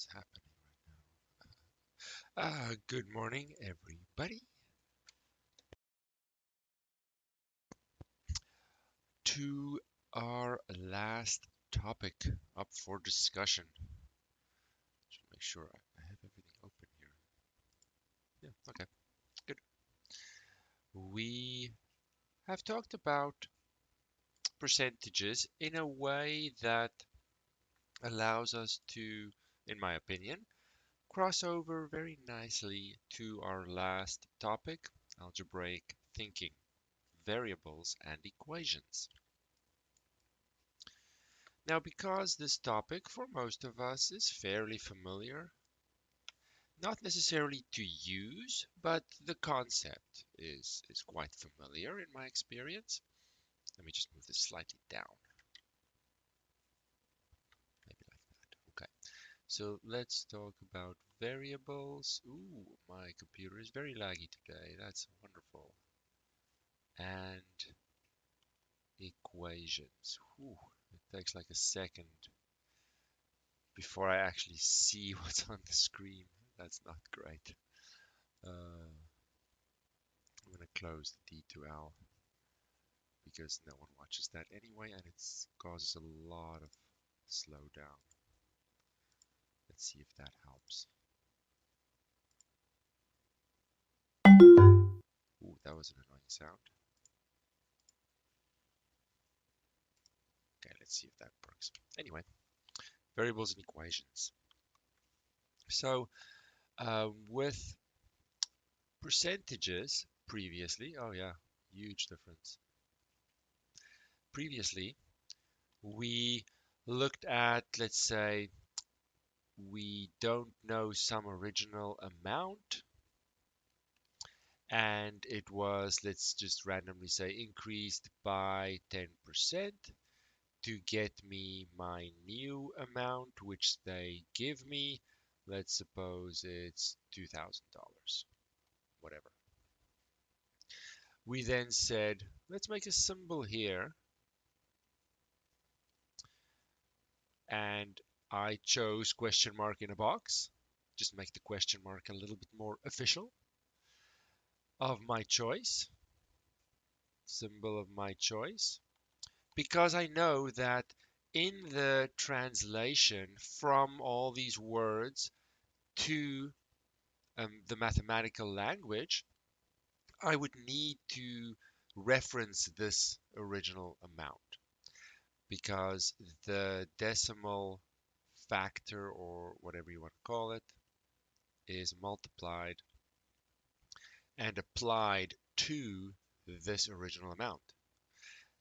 is happening right now? Good morning, everybody. To our last topic up for discussion. Just make sure I have everything open here. Yeah, okay, good. We have talked about percentages in a way that allows us to, in my opinion, cross over very nicely to our last topic, algebraic thinking, variables and equations. Now, because this topic for most of us is fairly familiar, not necessarily to use, but the concept is quite familiar in my experience. Let me just move this slightly down, maybe like that. Okay, so let's talk about variables. Ooh, my computer is very laggy today. That's wonderful. And equations. Ooh, it takes like a second before I actually see what's on the screen. That's not great. I'm going to close the D2L because no one watches that anyway, and it causes a lot of slowdown. Let's see if that helps. Ooh, that was an annoying sound. Okay, let's see if that works. Anyway, variables and equations. So with percentages previously, oh yeah, huge difference. Previously, we looked at, let's say, we don't know some original amount, and it was, let's just randomly say, increased by 10% to get me my new amount, which they give me. Let's suppose it's $2,000, whatever. We then said, let's make a symbol here, and I chose question mark in a box. Just make the question mark a little bit more official. Of my choice, symbol of my choice, because I know that in the translation from all these words to the mathematical language, I would need to reference this original amount because the decimal factor, or whatever you want to call it, is multiplied and applied to this original amount.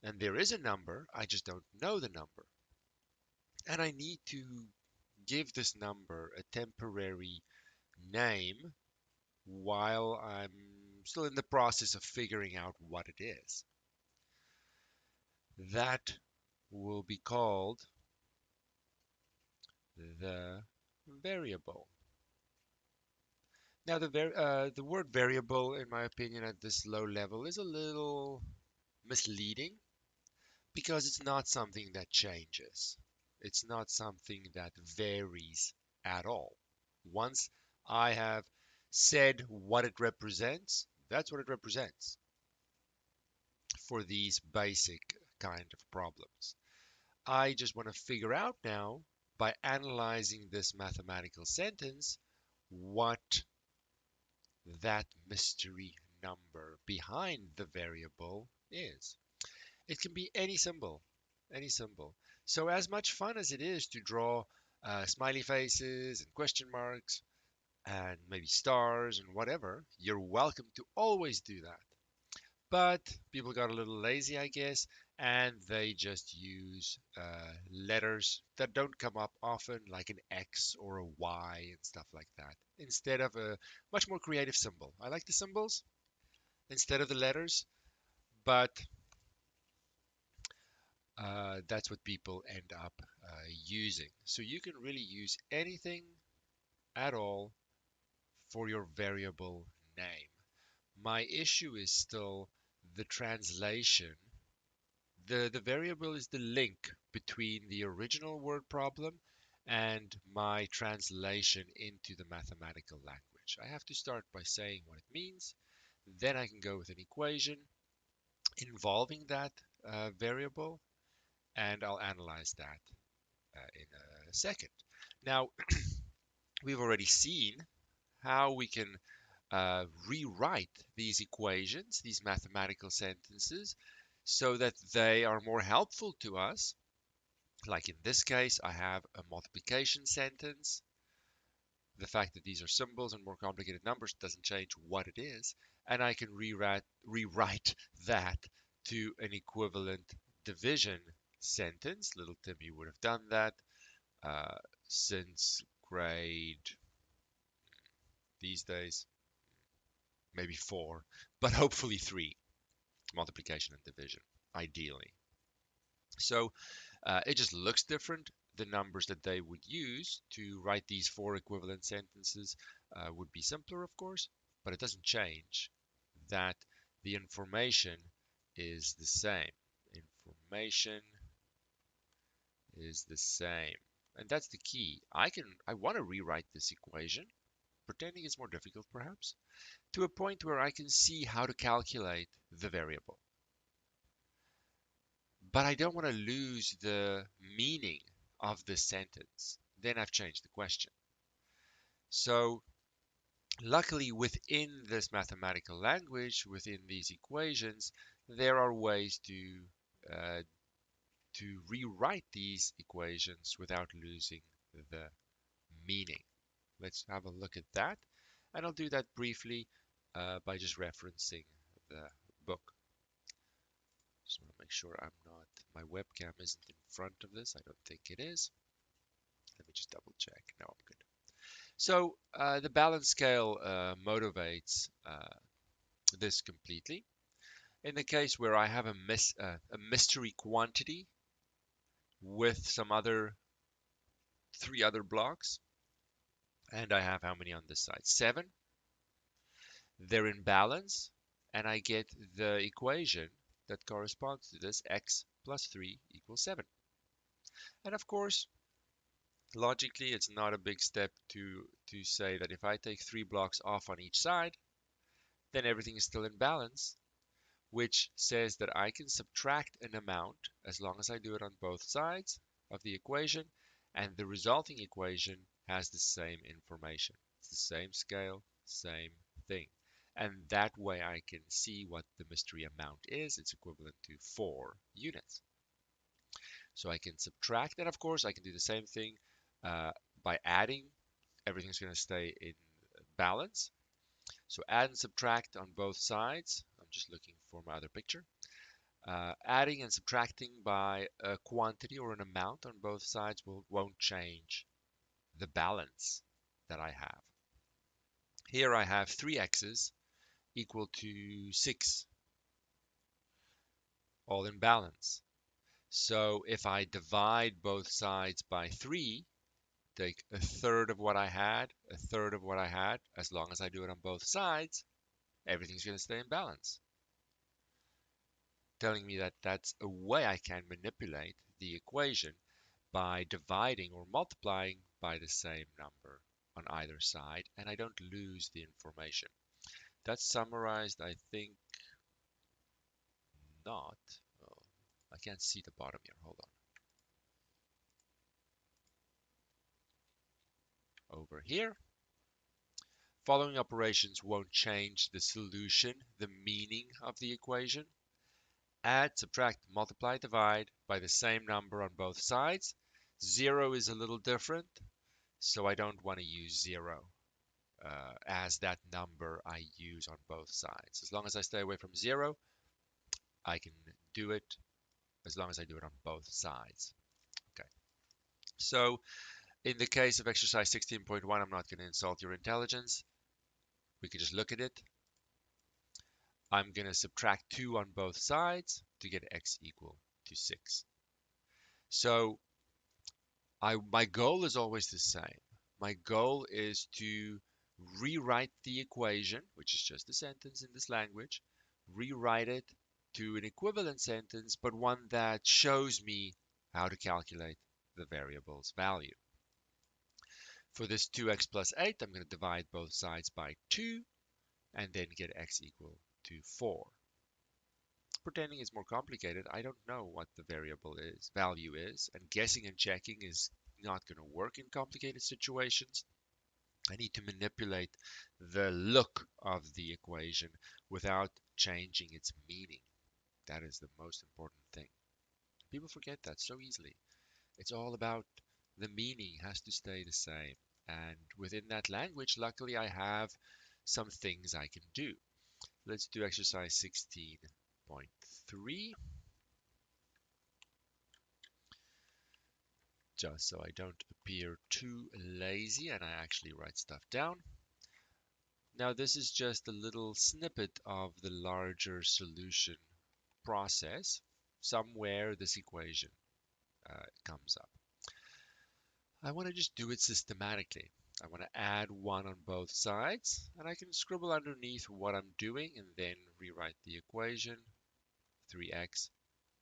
And there is a number, I just don't know the number. And I need to give this number a temporary name while I'm still in the process of figuring out what it is. That will be called the variable. Now, the word variable, in my opinion, at this low level is a little misleading because it's not something that changes. It's not something that varies at all. Once I have said what it represents, that's what it represents for these basic kind of problems. I just want to figure out now, by analyzing this mathematical sentence, what that mystery number behind the variable is. It can be any symbol, any symbol. So as much fun as it is to draw smiley faces and question marks and maybe stars and whatever, you're welcome to always do that. But people got a little lazy, I guess, and they just use letters that don't come up often, like an X or a Y and stuff like that, instead of a much more creative symbol. I like the symbols instead of the letters, but that's what people end up using. So you can really use anything at all for your variable name. My issue is still the translation. The variable is the link between the original word problem and my translation into the mathematical language. I have to start by saying what it means. Then I can go with an equation involving that variable, and I'll analyze that in a second. Now, we've already seen how we can rewrite these equations, these mathematical sentences, so that they are more helpful to us. Like in this case, I have a multiplication sentence. The fact that these are symbols and more complicated numbers doesn't change what it is. And I can rewrite that to an equivalent division sentence. Little Timmy would have done that uh, since grade, these days, maybe 4, but hopefully 3, multiplication and division, ideally. So it just looks different. The numbers that they would use to write these 4 equivalent sentences would be simpler, of course, but it doesn't change that the information is the same. Information is the same. And that's the key. I want to rewrite this equation, pretending it's more difficult perhaps, to a point where I can see how to calculate the variable. But I don't want to lose the meaning of this sentence. Then I've changed the question. So luckily within this mathematical language, within these equations, there are ways uh, to rewrite these equations without losing the meaning. Let's have a look at that. And I'll do that briefly by just referencing the book. Just want to make sure my webcam isn't in front of this. I don't think it is. Let me just double check. No, I'm good. So the balance scale motivates this completely. In the case where I have a mystery quantity with some other 3 other blocks, and I have how many on this side? 7. They're in balance, and I get the equation that corresponds to this, x plus 3 equals 7. And of course, logically, it's not a big step to say that if I take 3 blocks off on each side, then everything is still in balance, which says that I can subtract an amount as long as I do it on both sides of the equation, and the resulting equation has the same information. It's the same scale, same thing. And that way I can see what the mystery amount is. It's equivalent to 4 units. So I can subtract, and of course I can do the same thing by adding. Everything's going to stay in balance. So add and subtract on both sides. I'm just looking for my other picture. Adding and subtracting by a quantity or an amount on both sides won't change the balance that I have. Here I have 3x's equal to 6, all in balance. So if I divide both sides by 3, take a third of what I had, a third of what I had, as long as I do it on both sides, everything's going to stay in balance. Telling me that that's a way I can manipulate the equation by dividing or multiplying by the same number on either side, and I don't lose the information. That's summarized, I think, not. Oh, I can't see the bottom here. Hold on. Over here. Following operations won't change the solution, the meaning of the equation. Add, subtract, multiply, divide by the same number on both sides. 0 is a little different, so I don't want to use 0 as that number I use on both sides. As long as I stay away from 0, I can do it as long as I do it on both sides. Okay. So in the case of exercise 16.1, I'm not going to insult your intelligence. We can just look at it. I'm going to subtract 2 on both sides to get x equal to 6. So my goal is always the same. My goal is to rewrite the equation, which is just a sentence in this language, rewrite it to an equivalent sentence, but one that shows me how to calculate the variable's value. For this 2x plus 8, I'm going to divide both sides by 2 and then get x equal to 4. Pretending it's more complicated, I don't know what the value is, and guessing and checking is not going to work in complicated situations. I need to manipulate the look of the equation without changing its meaning. That is the most important thing. People forget that so easily. It's all about the meaning has to stay the same. And within that language, luckily, I have some things I can do. Let's do exercise 16.3, just so I don't appear too lazy and I actually write stuff down. Now, this is just a little snippet of the larger solution process. Somewhere this equation comes up. I want to just do it systematically. I want to add 1 on both sides, and I can scribble underneath what I'm doing and then rewrite the equation. 3x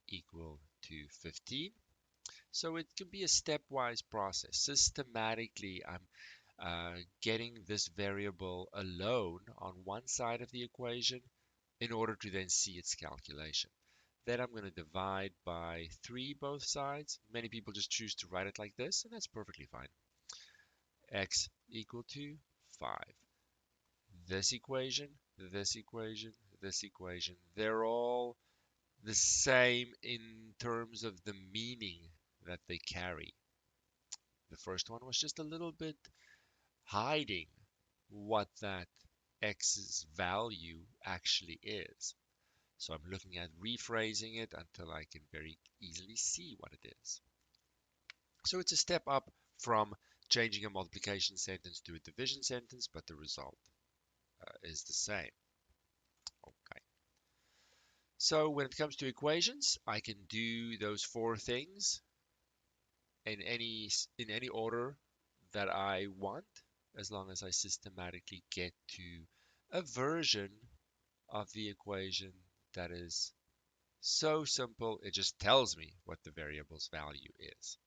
equal to 15. So it can be a stepwise process. Systematically, I'm getting this variable alone on one side of the equation in order to then see its calculation. Then I'm going to divide by 3 both sides. Many people just choose to write it like this, and that's perfectly fine. X equal to 5. This equation, this equation, this equation, they're all the same in terms of the meaning that they carry. The first one was just a little bit hiding what that x's value actually is. So I'm looking at rephrasing it until I can very easily see what it is. So it's a step up from changing a multiplication sentence to a division sentence, but the result is the same. Okay. So when it comes to equations, I can do those 4 things in any order that I want, as long as I systematically get to a version of the equation that is so simple it just tells me what the variable's value is.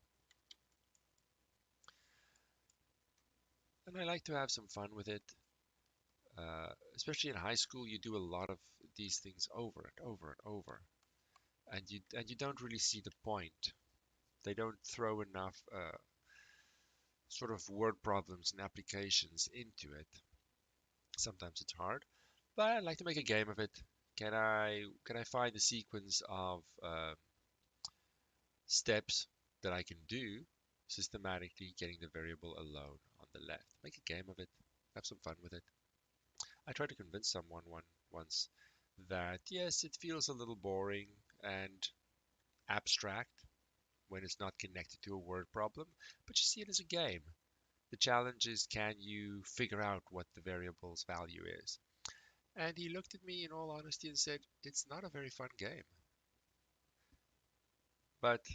And I like to have some fun with it. Especially in high school, you do a lot of these things over and over and over, and you don't really see the point. They don't throw enough sort of word problems and applications into it. Sometimes it's hard, but I like to make a game of it. Can I find a sequence of steps that I can do systematically, getting the variable alone on the left? Make a game of it. Have some fun with it. I tried to convince someone once that yes, it feels a little boring and abstract when it's not connected to a word problem, but you see it as a game. The challenge is, can you figure out what the variable's value is? And he looked at me in all honesty and said, it's not a very fun game. But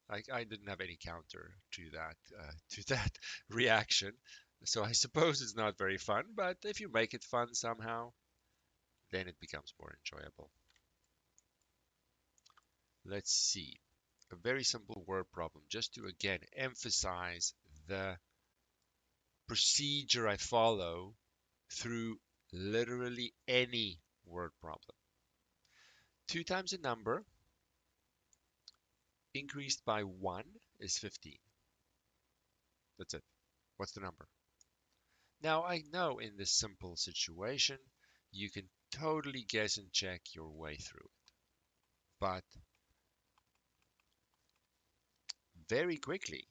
I didn't have any counter to that reaction. So I suppose it's not very fun, but if you make it fun somehow, then it becomes more enjoyable. Let's see. A very simple word problem, just to again emphasize the procedure I follow through literally any word problem. 2 times a number increased by 1 is 15. That's it. What's the number? Now I know in this simple situation, you can totally guess and check your way through it. But very quickly,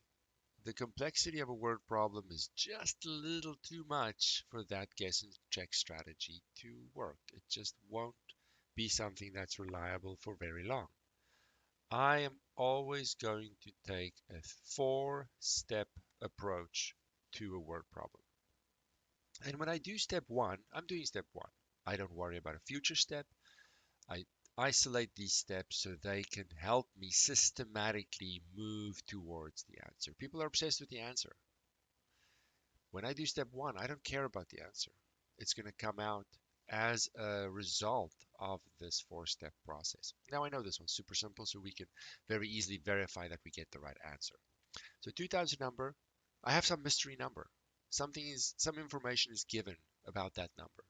the complexity of a word problem is just a little too much for that guess and check strategy to work. It just won't be something that's reliable for very long. I am always going to take a 4-step approach to a word problem. And when I do step 1, I'm doing step 1. I don't worry about a future step. I isolate these steps so they can help me systematically move towards the answer. People are obsessed with the answer. When I do step 1, I don't care about the answer. It's going to come out as a result of this 4-step process. Now I know this one's super simple, so we can very easily verify that we get the right answer. So 2 times a number, I have some mystery number. some information is given about that number.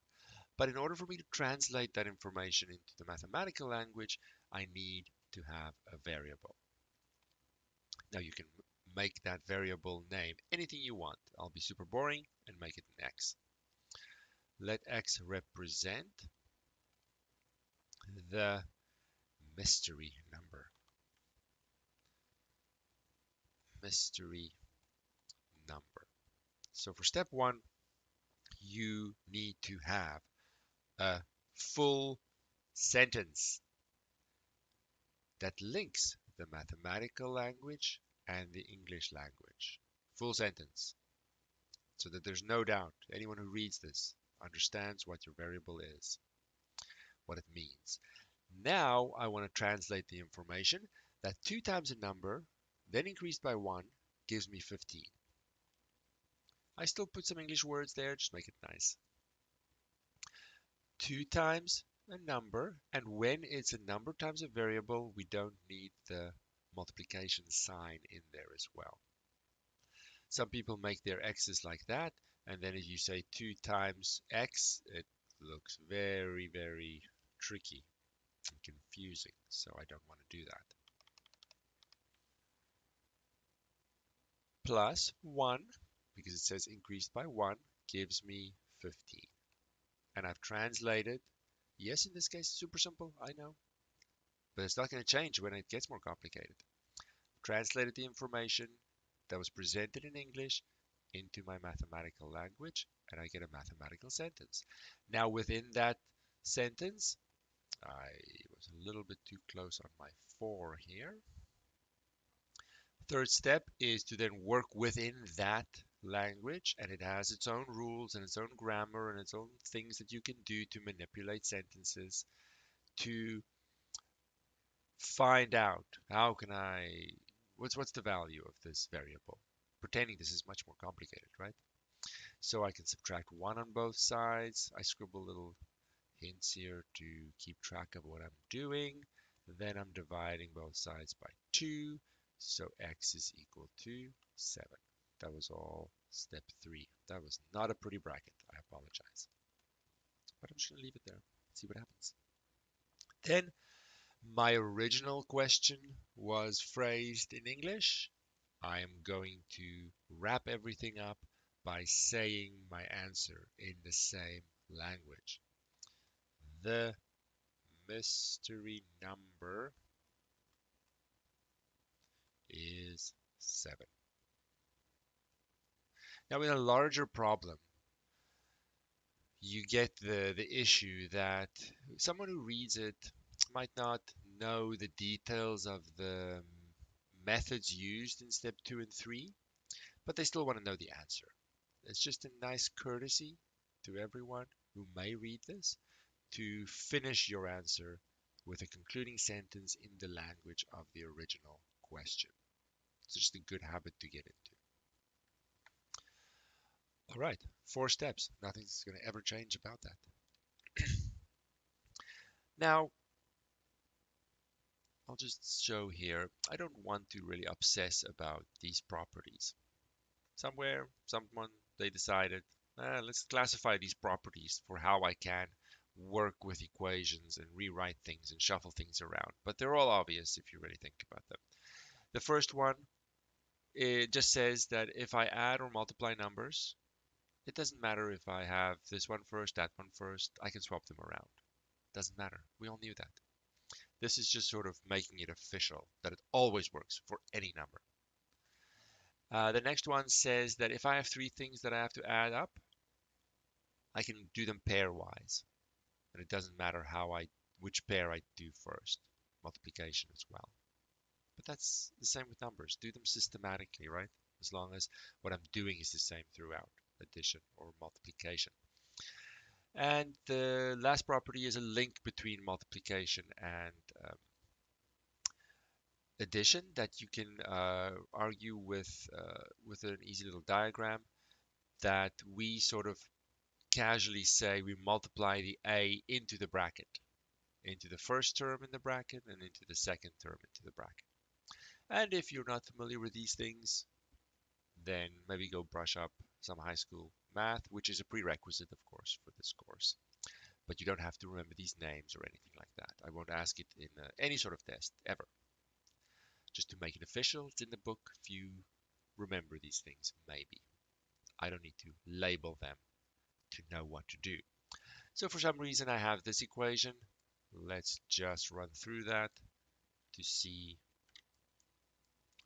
But in order for me to translate that information into the mathematical language, I need to have a variable. Now you can make that variable name anything you want. I'll be super boring and make it an x. Let x represent the mystery number. Mystery number. So for step one, you need to have a full sentence that links the mathematical language and the English language. Full sentence, so that there's no doubt anyone who reads this understands what your variable is, what it means. Now I want to translate the information that 2 times a number, then increased by 1, gives me 15. I still put some English words there, just make it nice. 2 times a number, and when it's a number times a variable, we don't need the multiplication sign in there as well. Some people make their x's like that, and then if you say 2 times x, it looks very, very tricky and confusing, so I don't want to do that. Plus 1, because it says increased by 1, gives me 15. And I've translated, yes, in this case, super simple, I know, but it's not going to change when it gets more complicated. Translated the information that was presented in English into my mathematical language, and I get a mathematical sentence. Now within that sentence, I was a little bit too close on my 4 here. Third step is to then work within that language, and it has its own rules and its own grammar and its own things that you can do to manipulate sentences to find out how can what's the value of this variable, pretending this is much more complicated, right? So I can subtract 1 on both sides. I scribble little hints here to keep track of what I'm doing. Then I'm dividing both sides by 2. So x is equal to 7. That was all step 3. That was not a pretty bracket. I apologize. But I'm just going to leave it there. See what happens. Then my original question was phrased in English. I am going to wrap everything up by saying my answer in the same language. The mystery number is 7. Now in a larger problem, you get the issue that someone who reads it might not know the details of the methods used in step 2 and 3, but they still want to know the answer. It's just a nice courtesy to everyone who may read this to finish your answer with a concluding sentence in the language of the original question. It's just a good habit to get into. All right, 4 steps. Nothing's going to ever change about that. Now, I'll just show here. I don't want to really obsess about these properties. Somewhere, someone, they decided, let's classify these properties for how I can work with equations and rewrite things and shuffle things around. But they're all obvious if you really think about them. The first one, it just says that if I add or multiply numbers, it doesn't matter if I have this one first, that one first, I can swap them around. Doesn't matter. We all knew that. This is just sort of making it official that it always works for any number. The next one says that if I have 3 things that I have to add up, I can do them pairwise. And it doesn't matter which pair I do first. Multiplication as well. But that's the same with numbers. Do them systematically, right? As long as what I'm doing is the same throughout, addition or multiplication. And the last property is a link between multiplication and addition that you can argue with an easy little diagram that we sort of casually say we multiply the a into the bracket, into the first term in the bracket and into the second term into the bracket. And if you're not familiar with these things, then maybe go brush up some high school math, which is a prerequisite, of course, for this course. But you don't have to remember these names or anything like that. I won't ask it in any sort of test, ever. Just to make it official, it's in the book. If you remember these things, maybe. I don't need to label them to know what to do. So for some reason, I have this equation. Let's just run through that to see.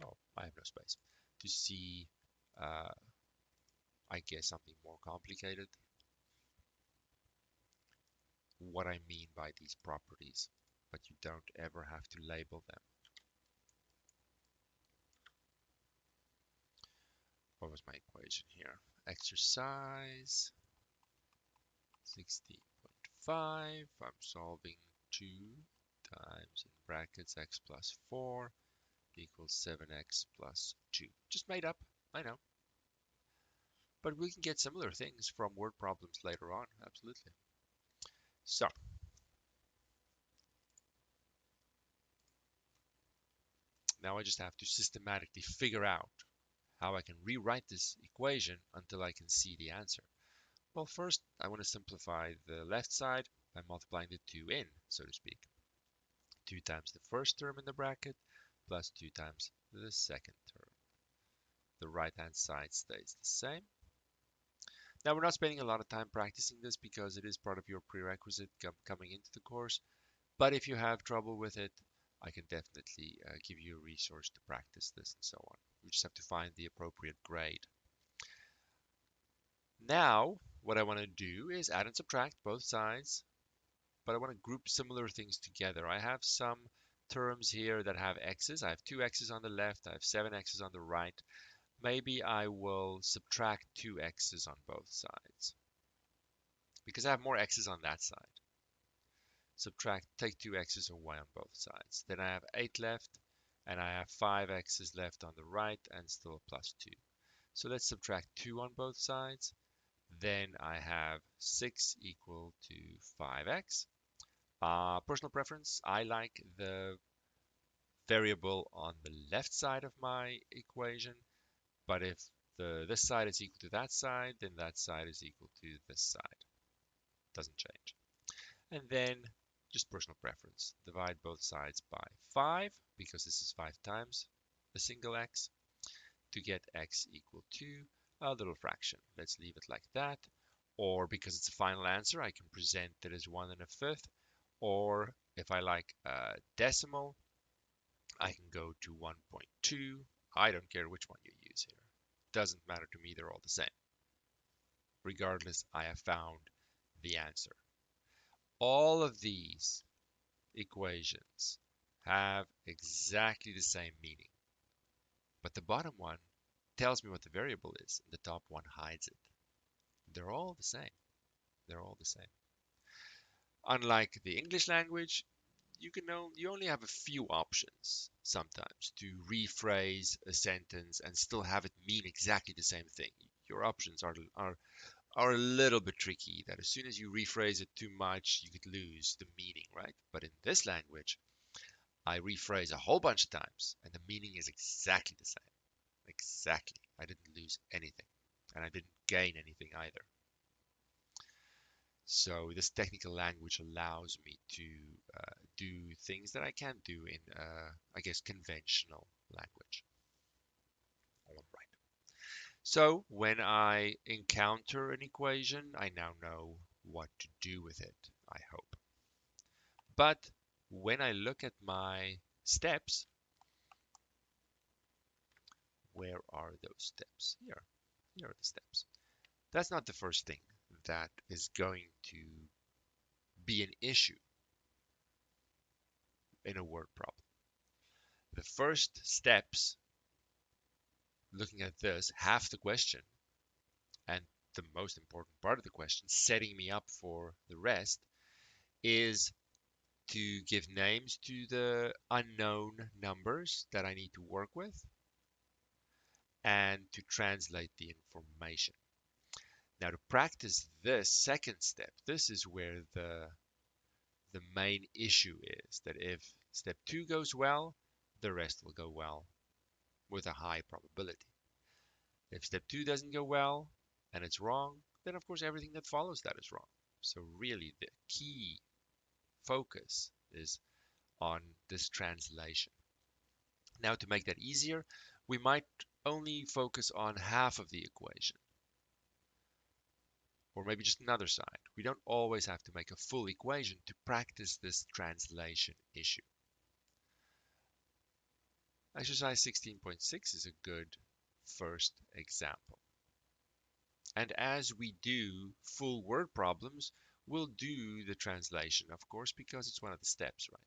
Oh, I have no space. To see, uh, I guess, something more complicated. What I mean by these properties, but you don't ever have to label them. What was my equation here? Exercise 16.5. I'm solving 2 times in brackets x plus 4 equals 7x plus 2. Just made up, I know. But we can get similar things from word problems later on, absolutely. So, now I just have to systematically figure out how I can rewrite this equation until I can see the answer. Well, first, I want to simplify the left side by multiplying the 2 in, so to speak. 2 times the first term in the bracket plus 2 times the second term. The right-hand side stays the same. Now, we're not spending a lot of time practicing this because it is part of your prerequisite coming into the course. But if you have trouble with it, I can definitely give you a resource to practice this and so on. You just have to find the appropriate grade. Now, what I want to do is add and subtract both sides, but I want to group similar things together. I have some terms here that have x's. I have 2 x's on the left. I have 7 x's on the right. Maybe I will subtract 2 x's on both sides because I have more x's on that side. Take 2 x's away on both sides. Then I have 8 left, and I have 5 x's left on the right, and still plus 2. So let's subtract 2 on both sides. Then I have 6 equal to 5x. Personal preference, I like the variable on the left side of my equation, but if this side is equal to that side, then that side is equal to this side. Doesn't change. And then just personal preference. Divide both sides by 5, because this is 5 times a single x, to get x equal to a little fraction. Let's leave it like that. Or because it's a final answer, I can present it as 1 1/5. Or if I like a decimal, I can go to 1.2. I don't care which one you use here. Doesn't matter to me, they're all the same. Regardless, I have found the answer. All of these equations have exactly the same meaning, but the bottom one tells me what the variable is, and the top one hides it. They're all the same. They're all the same. Unlike the English language, you only have a few options sometimes to rephrase a sentence and still have it mean exactly the same thing. Your options are a little bit tricky, that as soon as you rephrase it too much, you could lose the meaning, right? But in this language, I rephrase a whole bunch of times, and the meaning is exactly the same. Exactly. I didn't lose anything, and I didn't gain anything either. So this technical language allows me to do things that I can't do in, I guess, conventional language. All right. So when I encounter an equation, I now know what to do with it, I hope. But when I look at my steps, where are those steps? Here. Here are the steps. That's not the first thing that is going to be an issue in a word problem. The first steps, looking at this, half the question, and the most important part of the question, setting me up for the rest, is to give names to the unknown numbers that I need to work with and to translate the information. Now, to practice this second step, this is where the main issue is, that if step 2 goes well, the rest will go well with a high probability. If step 2 doesn't go well, and it's wrong, then of course everything that follows that is wrong. So really the key focus is on this translation. Now to make that easier, we might only focus on half of the equation, or maybe just another side. We don't always have to make a full equation to practice this translation issue. Exercise 16.6 is a good first example. And as we do full word problems, we'll do the translation, of course, because it's one of the steps, right?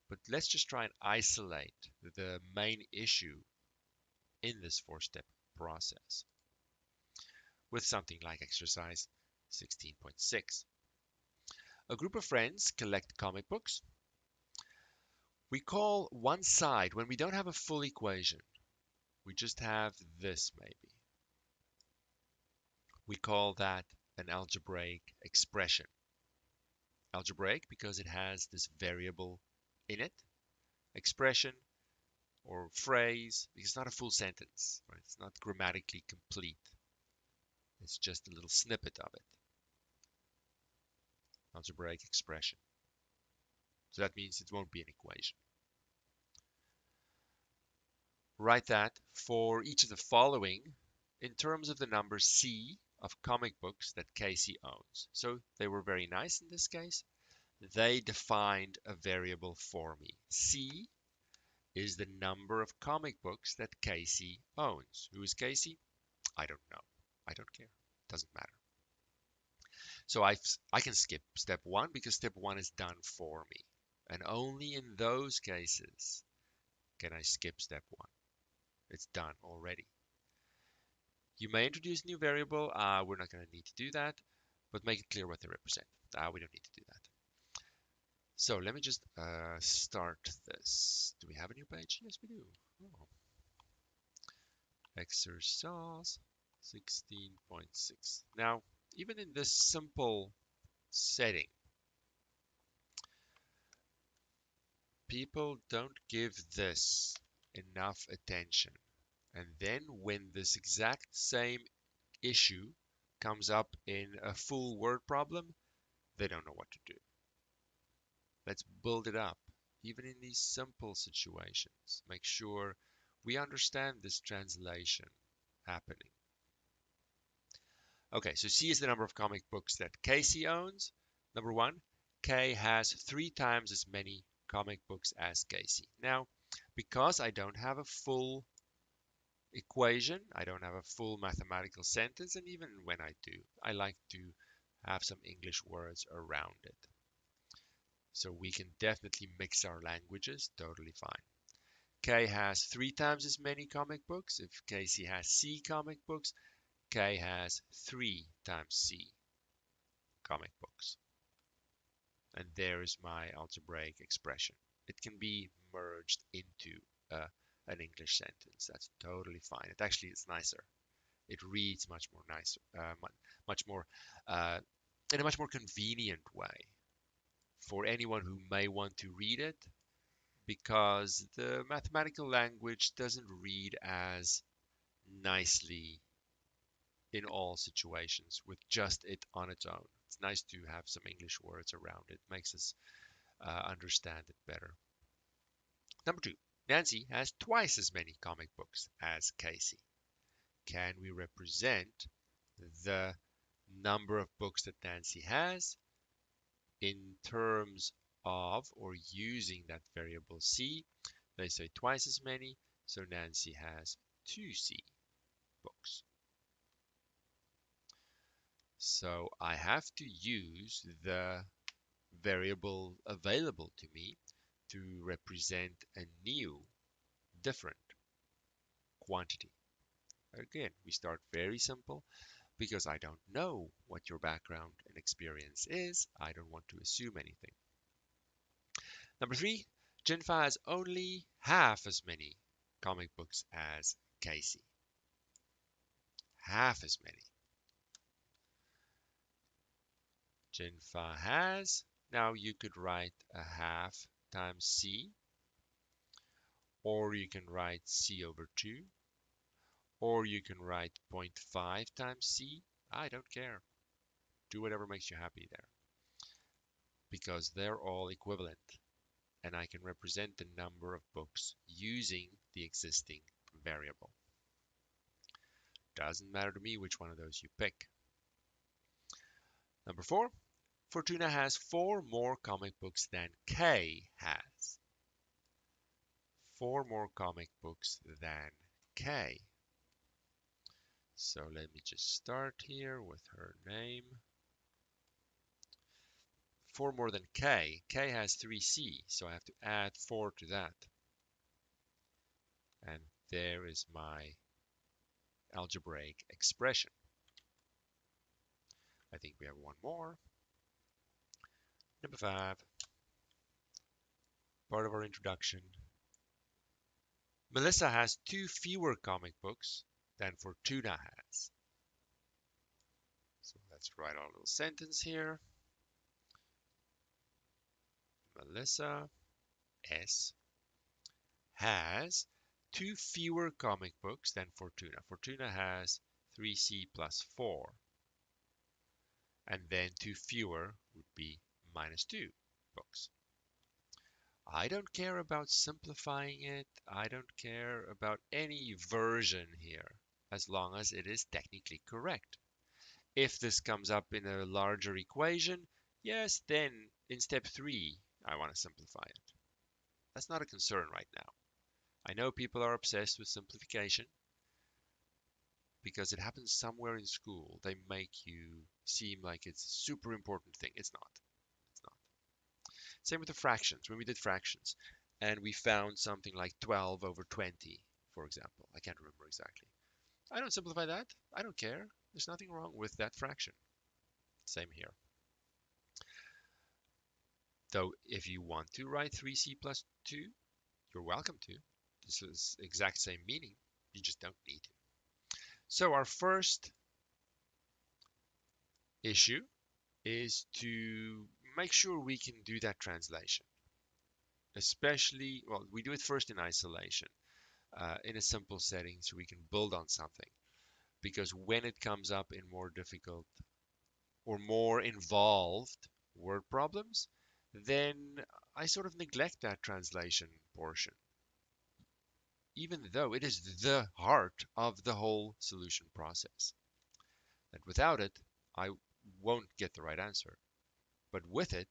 But let's just try and isolate the main issue in this four-step process with something like exercise 16.6. A group of friends collect comic books. We call one side, when we don't have a full equation, we just have this maybe. We call that an algebraic expression. Algebraic because it has this variable in it. Expression or phrase because it's not a full sentence, right? It's not grammatically complete. It's just a little snippet of it. Algebraic expression. So that means it won't be an equation. Write that for each of the following in terms of the number C of comic books that Casey owns. So they were very nice in this case. They defined a variable for me. C is the number of comic books that Casey owns. Who is Casey? I don't know. I don't care. Doesn't matter. So I can skip step one because step one is done for me. And only in those cases can I skip step one. It's done already. You may introduce a new variable. We're not going to need to do that, but make it clear what they represent. We don't need to do that. So let me just start this. Do we have a new page? Yes, we do. Oh. Exercise 16.6. Now, even in this simple setting, people don't give this enough attention. And then when this exact same issue comes up in a full word problem, they don't know what to do. Let's build it up, even in these simple situations. Make sure we understand this translation happening. Okay, so C is the number of comic books that Casey owns. Number one, K has 3 times as many comic books as Casey. Now, because I don't have a full equation, I don't have a full mathematical sentence, and even when I do, I like to have some English words around it. So we can definitely mix our languages, totally fine. K has 3 times as many comic books. If Casey has C comic books, K has 3 times C comic books. And there is my algebraic expression. It can be merged into an English sentence. That's totally fine. It actually is nicer. It reads much more nicer, much more in a much more convenient way for anyone who may want to read it, because the mathematical language doesn't read as nicely in all situations with just it on its own. It's nice to have some English words around it. Makes us understand it better. Number 2, Nancy has twice as many comic books as Casey. Can we represent the number of books that Nancy has in terms of, or using that variable C? They say twice as many, so Nancy has 2C books. So I have to use the variable available to me to represent a new, different quantity. Again, we start very simple because I don't know what your background and experience is. I don't want to assume anything. Number 3, Jinfa has only half as many comic books as Casey. Half as many. Jinfa has, now you could write a half times C, or you can write C over 2, or you can write 0.5 times C I don't care. Do whatever makes you happy there, because they're all equivalent, and I can represent the number of books using the existing variable. Doesn't matter to me which one of those you pick. Number 4, Fortuna has 4 more comic books than Kay has. 4 more comic books than Kay. So let me just start here with her name. 4 more than K. K has 3C, so I have to add 4 to that. And there is my algebraic expression. I think we have one more. Number 5, part of our introduction. Melissa has 2 fewer comic books than Fortuna has. So let's write our little sentence here. Melissa S has 2 fewer comic books than Fortuna. Fortuna has 3C plus 4. And then 2 fewer would be minus 2 books. I don't care about simplifying it. I don't care about any version here, as long as it is technically correct. If this comes up in a larger equation, yes, then in step 3, I want to simplify it. That's not a concern right now. I know people are obsessed with simplification because it happens somewhere in school. They make you seem like it's a super important thing. It's not. It's not. Same with the fractions. When we did fractions and we found something like 12 over 20, for example. I can't remember exactly. I don't simplify that. I don't care. There's nothing wrong with that fraction. Same here. Though if you want to write 3c plus 2, you're welcome to. This is exact same meaning. You just don't need to. So our first issue is to make sure we can do that translation. Especially, well, we do it first in isolation, in a simple setting so we can build on something. Because when it comes up in more difficult or more involved word problems, then I sort of neglect that translation portion, even though it is the heart of the whole solution process. And without it, I won't get the right answer. But with it,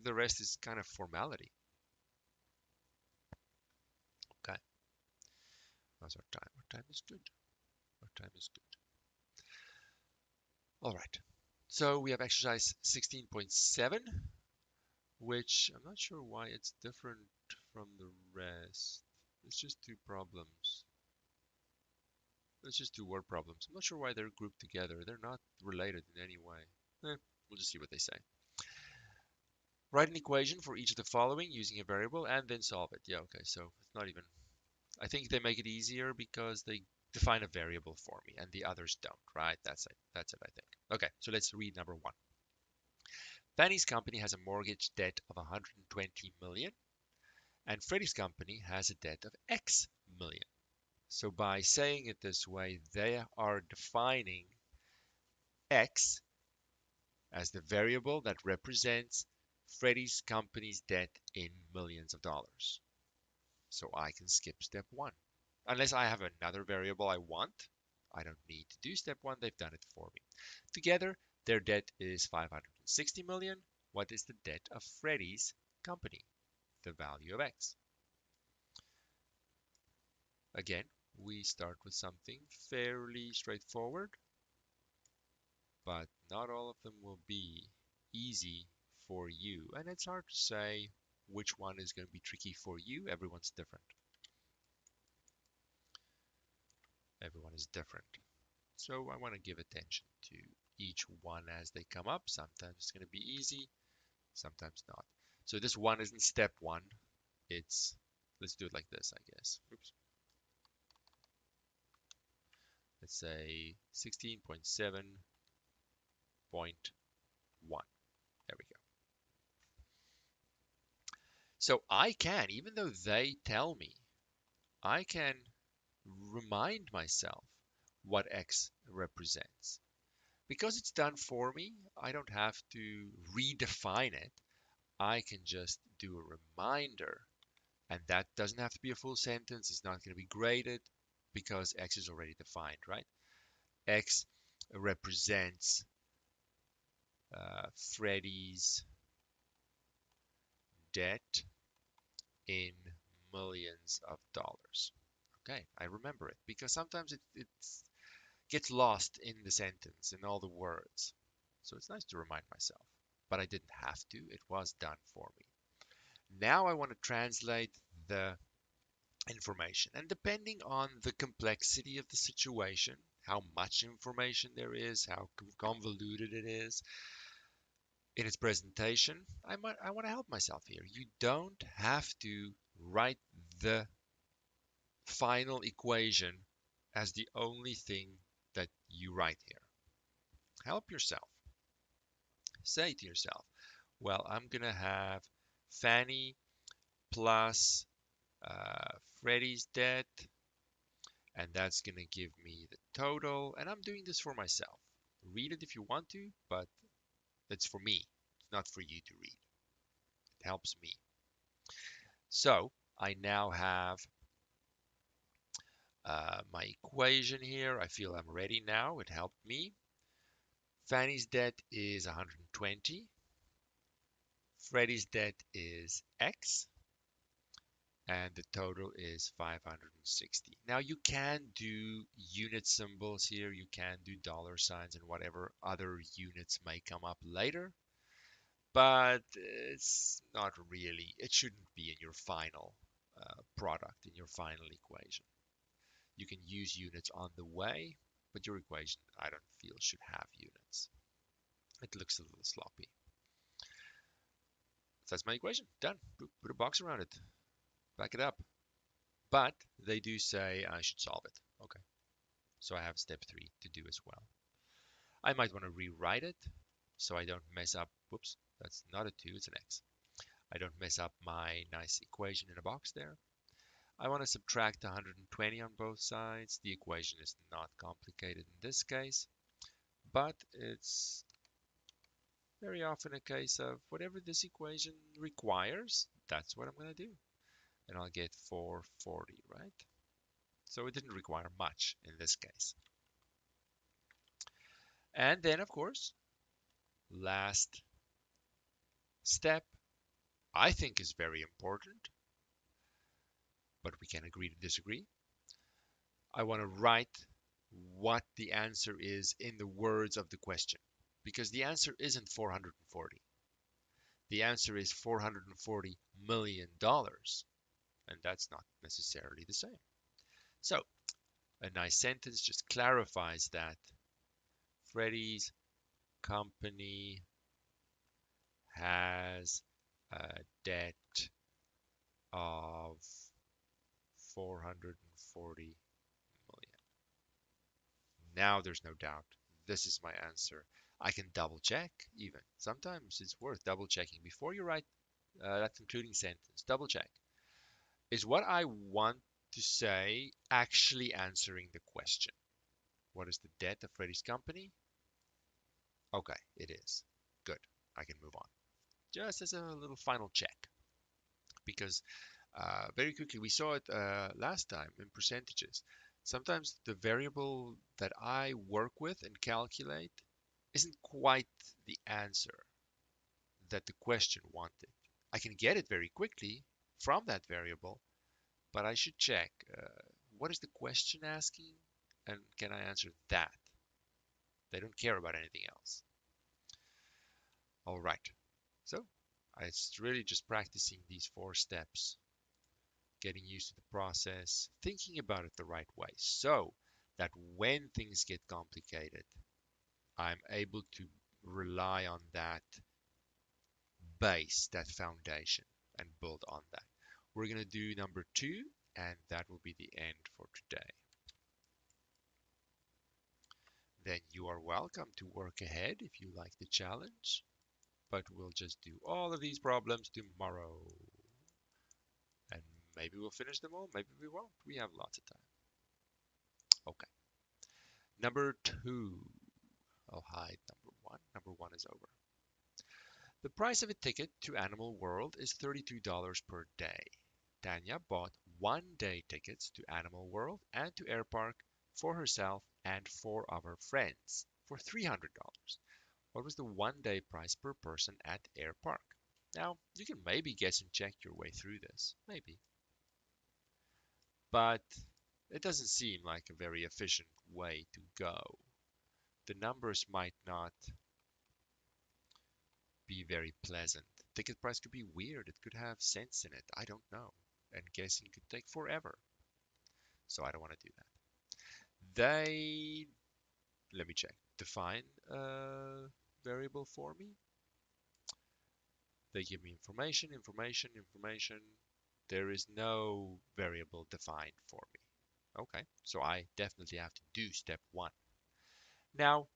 the rest is kind of formality. Okay. How's our time? Our time is good. Our time is good. All right. So we have exercise 16.7, which I'm not sure why it's different from the rest. It's just 2 problems. It's just 2 word problems. I'm not sure why they're grouped together. They're not related in any way. We'll just see what they say. Write an equation for each of the following using a variable and then solve it. Yeah, okay, so it's not even... I think they make it easier because they define a variable for me and the others don't, right? That's it. That's it, I think. Okay, so let's read number 1. Fannie's company has a mortgage debt of 120 million and Freddie's company has a debt of X million. So by saying it this way, they are defining X as the variable that represents Freddie's company's debt in millions of dollars. So I can skip step 1. Unless I have another variable I want, I don't need to do step 1. They've done it for me. Together, their debt is 560 million. What is the debt of Freddie's company? The value of X. Again, we start with something fairly straightforward, but not all of them will be easy for you. And it's hard to say which one is going to be tricky for you. Everyone's different. Everyone is different. So I want to give attention to each one as they come up. Sometimes it's going to be easy, sometimes not. So this one isn't step 1. Let's do it like this, I guess. Oops. Let's say 16.7.1. There we go. So I can, even though they tell me, I can remind myself what X represents. Because it's done for me, I don't have to redefine it. I can just do a reminder, and that doesn't have to be a full sentence. It's not going to be graded because X is already defined, right? X represents Freddie's debt in millions of dollars. Okay, I remember it because sometimes it gets lost in the sentence, in all the words. So it's nice to remind myself. But I didn't have to, it was done for me. Now I want to translate the information. And depending on the complexity of the situation, how much information there is, how convoluted it is in its presentation, I want to help myself here. You don't have to write the final equation as the only thing that you write here. Help yourself. Say to yourself, well, I'm going to have Fanny plus Freddie's debt, and that's going to give me the total. And I'm doing this for myself. Read it if you want to, but it's for me. It's not for you to read. It helps me. So I now have my equation here. I feel I'm ready now. It helped me. Fanny's debt is 120. Freddie's debt is X. And the total is 560. Now you can do unit symbols here, you can do dollar signs and whatever other units may come up later, but it's not really, it shouldn't be in your final product, in your final equation. You can use units on the way, but your equation, I don't feel, should have units. It looks a little sloppy. So that's my equation, done. Put a box around it, back it up. But they do say I should solve it. Okay, so I have step 3 to do as well. I might want to rewrite it so I don't mess up. Whoops, that's not a 2, it's an X. I don't mess up my nice equation in a box there. I want to subtract 120 on both sides. The equation is not complicated in this case, but it's very often a case of whatever this equation requires, that's what I'm going to do. And I'll get 440, right? So it didn't require much in this case. And then, of course, last step, I think is very important, but we can agree to disagree. I want to write what the answer is in the words of the question, because the answer isn't 440. The answer is $440 million, and that's not necessarily the same. So a nice sentence just clarifies that Freddie's company has a debt of 440 million. Now there's no doubt. This is my answer. I can double check even. Sometimes it's worth double checking before you write that concluding sentence. Double check. Is what I want to say actually answering the question? What is the debt of Freddie's company? Okay, it is. Good. I can move on. Just as a little final check. Because very quickly, we saw it last time in percentages. Sometimes the variable that I work with and calculate isn't quite the answer that the question wanted. I can get it very quickly from that variable, but I should check what is the question asking and can I answer that? They don't care about anything else. All right, so it's really just practicing these 4 steps, getting used to the process, thinking about it the right way so that when things get complicated, I'm able to rely on that base, that foundation, and build on that. We're going to do number 2, and that will be the end for today. Then you are welcome to work ahead if you like the challenge, but we'll just do all of these problems tomorrow. And maybe we'll finish them all, maybe we won't. We have lots of time. Okay. Number 2. I'll hide number one. Number one is over. The price of a ticket to Animal World is $32 per day. Tanya bought one-day tickets to Animal World and to Air Park for herself and four of her friends for $300. What was the one-day price per person at Air Park? Now, you can maybe guess and check your way through this. Maybe. But it doesn't seem like a very efficient way to go. The numbers might not be very pleasant. Ticket price could be weird. It could have cents in it. I don't know. And guessing could take forever. So I don't want to do that. They, let me check, define a variable for me. They give me information, information, information. There is no variable defined for me. Okay, so I definitely have to do step one. Now,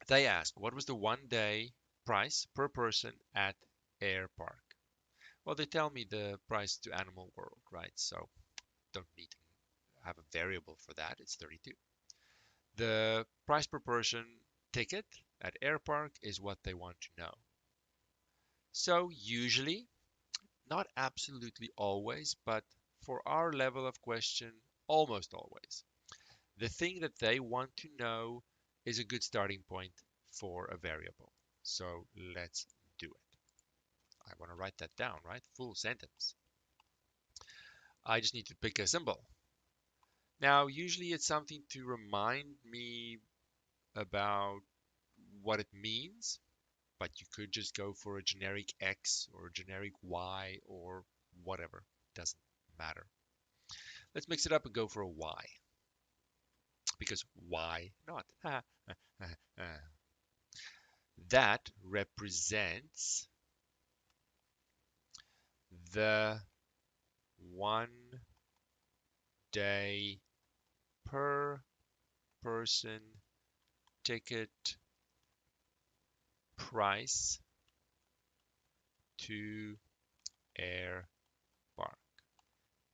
they ask, what was the one-day price per person at Air Park? Well, they tell me the price to Animal World, right? So don't need to have a variable for that. It's 32. The price per person ticket at Air Park is what they want to know. So usually, not absolutely always, but for our level of question, almost always. The thing that they want to know is a good starting point for a variable. So let's do it. I want to write that down, right? Full sentence. I just need to pick a symbol. Now, usually it's something to remind me about what it means, but you could just go for a generic X or a generic Y or whatever. Doesn't matter. Let's mix it up and go for a Y. Because why not? That represents the 1 day per person ticket price to Air Park.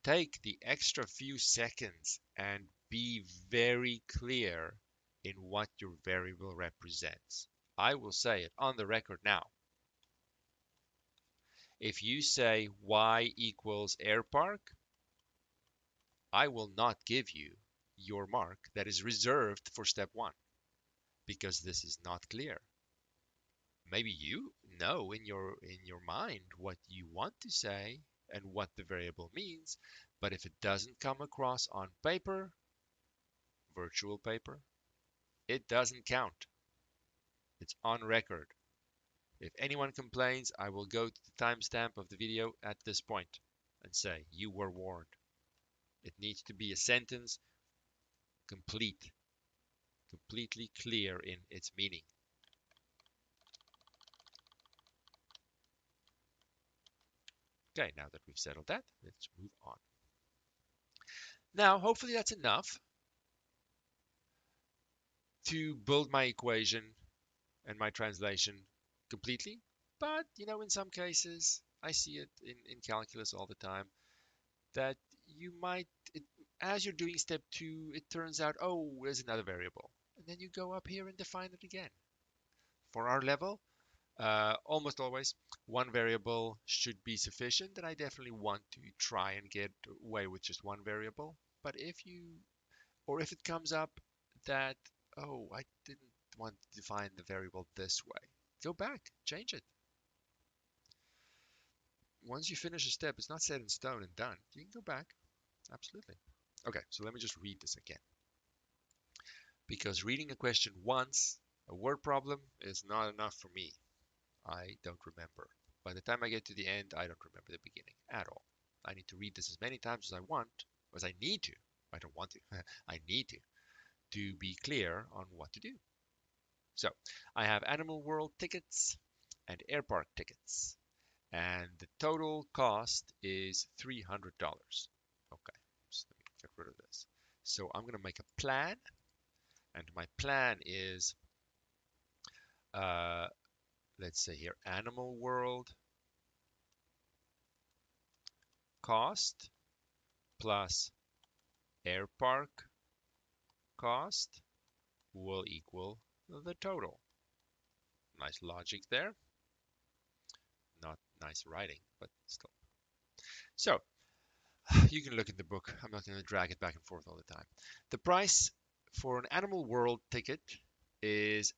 Take the extra few seconds and be very clear in what your variable represents. I will say it on the record now. If you say y equals Air Park, I will not give you your mark that is reserved for step one because this is not clear. Maybe you know in your mind what you want to say and what the variable means, but if it doesn't come across on paper, virtual paper, it doesn't count. It's on record. If anyone complains, I will go to the timestamp of the video at this point and say, you were warned. It needs to be a sentence complete, completely clear in its meaning. Okay, now that we've settled that, let's move on. Now, hopefully that's enough to build my equation and my translation completely. But, in some cases, I see it in calculus all the time, that you might, as you're doing step two, it turns out, oh, there's another variable. And then you go up here and define it again. For our level, almost always, one variable should be sufficient, and I definitely want to try and get away with just one variable. But if it comes up that, oh, I didn't want to define the variable this way, go back, change it. Once you finish a step, it's not set in stone and done. You can go back, absolutely. Okay, so let me just read this again. Because reading a question once, a word problem, is not enough for me. I don't remember. By the time I get to the end, I don't remember the beginning at all. I need to read this as many times as I want, as I need to. I don't want to. I need to be clear on what to do. So I have Animal World tickets and Air Park tickets, and the total cost is $300. Okay, so let me get rid of this. So I'm going to make a plan, and my plan is, let's say here, Animal World cost plus Air Park cost will equal the total. Nice logic there. Not nice writing, but still. So you can look in the book. I'm not going to drag it back and forth all the time. The price for an Animal World ticket is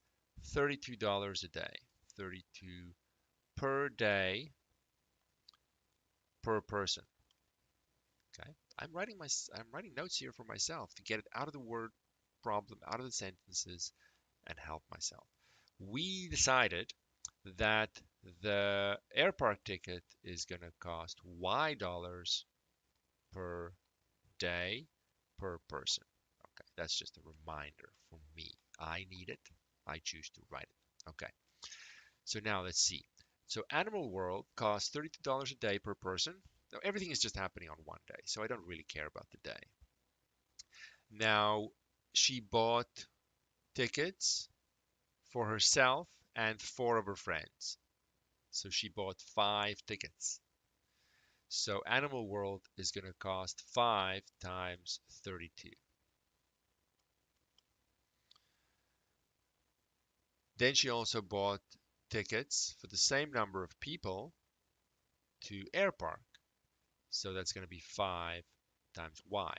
$32 a day. 32 per day per person. Okay. I'm writing notes here for myself to get it out of the word problem, out of the sentences, and help myself. We decided that the air park ticket is going to cost Y dollars per day per person. Okay, that's just a reminder for me. I need it. I choose to write it. Okay, so now let's see. So Animal World costs $32 a day per person. Now everything is just happening on one day, so I don't really care about the day. Now she bought tickets for herself and 4 of her friends. So she bought 5 tickets. So Animal World is going to cost 5 times 32. Then she also bought tickets for the same number of people to Air Park. So that's going to be 5 times Y.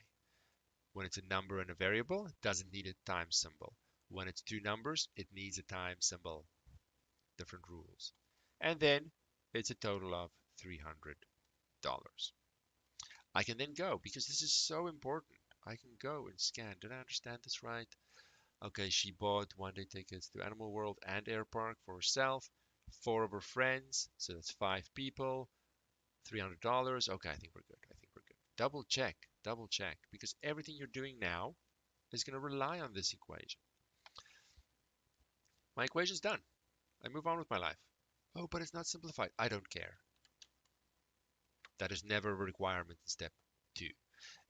When it's a number and a variable, it doesn't need a times symbol. When it's 2 numbers, it needs a times symbol. Different rules. And then it's a total of $300. I can then go, because this is so important. I can go and scan. Did I understand this right? Okay, she bought one-day tickets to Animal World and Air Park for herself, 4 of her friends, so that's 5 people, $300. Okay, I think we're good. I think we're good. Double check, because everything you're doing now is going to rely on this equation. My equation's done. I move on with my life. Oh, but it's not simplified. I don't care. That is never a requirement in step 2.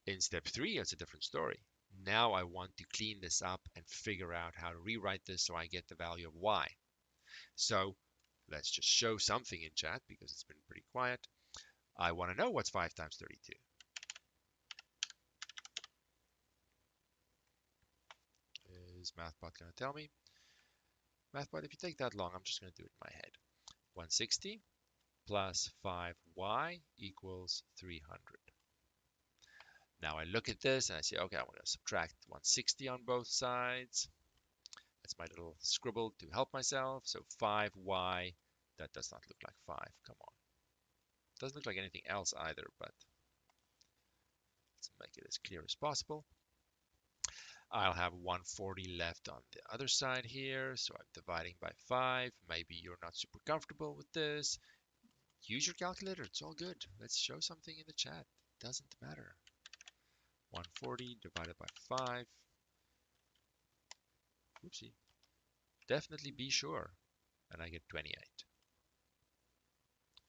In step 3, it's a different story. Now I want to clean this up and figure out how to rewrite this so I get the value of y. So let's just show something in chat because it's been pretty quiet. I want to know what's 5 times 32. Is MathBot going to tell me? MathBot, if you take that long, I'm just going to do it in my head. 160 plus 5y equals 300. Now I look at this and I say, okay, I want to subtract 160 on both sides. That's my little scribble to help myself. So 5y, that does not look like 5. Come on. Doesn't look like anything else either, but let's make it as clear as possible. I'll have 140 left on the other side here, so I'm dividing by 5. Maybe you're not super comfortable with this. Use your calculator, it's all good. Let's show something in the chat. Doesn't matter. 140 divided by 5. Oopsie. Definitely be sure. And I get 28.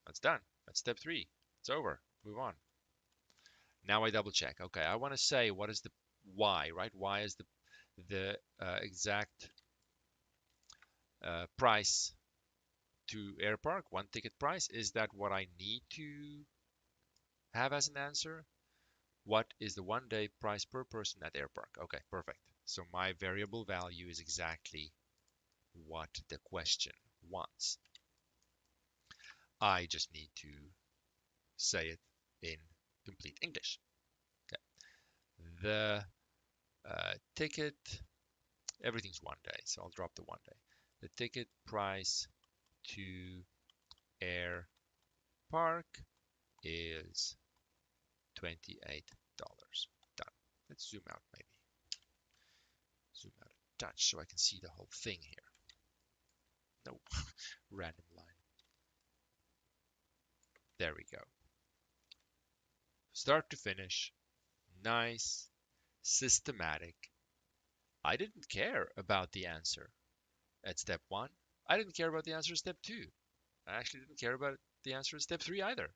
That's done. That's step 3. It's over. Move on. Now I double check. Okay, I want to say what is the y, right? Y is the exact price to Air Park, one ticket price. Is that what I need to have as an answer? What is the one-day price per person at Air Park? Okay, perfect. So my variable value is exactly what the question wants. I just need to say it in complete English. Okay. The ticket, everything's one day, so I'll drop the one day. The ticket price to Air Park is $28. Done. Let's zoom out maybe. Zoom out a touch so I can see the whole thing here. No, random line. There we go. Start to finish. Nice. Systematic. I didn't care about the answer at step 1. I didn't care about the answer at step 2. I actually didn't care about the answer at step 3 either.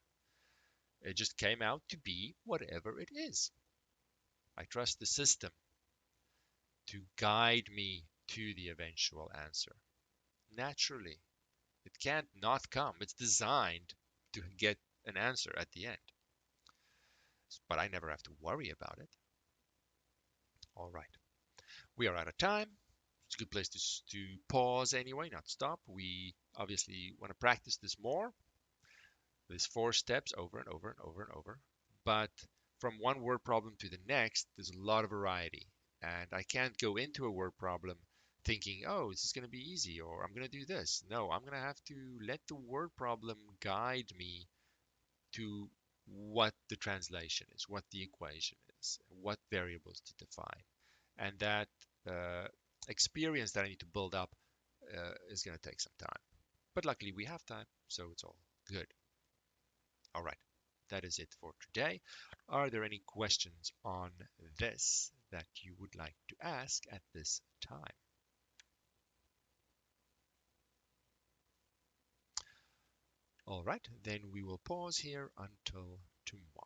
It just came out to be whatever it is. I trust the system to guide me to the eventual answer. Naturally, it can't not come. It's designed to get an answer at the end. But I never have to worry about it. All right. We are out of time. a good place to pause anyway, not stop. We obviously want to practice this more. There's 4 steps over and over and over and over. But from one word problem to the next, there's a lot of variety. And I can't go into a word problem thinking, oh, this is going to be easy or I'm going to do this. No, I'm going to have to let the word problem guide me to what the translation is, what the equation is, what variables to define. And that uh, experience that I need to build up is going to take some time. But luckily, we have time, so it's all good. All right, that is it for today. Are there any questions on this that you would like to ask at this time? All right, then we will pause here until tomorrow.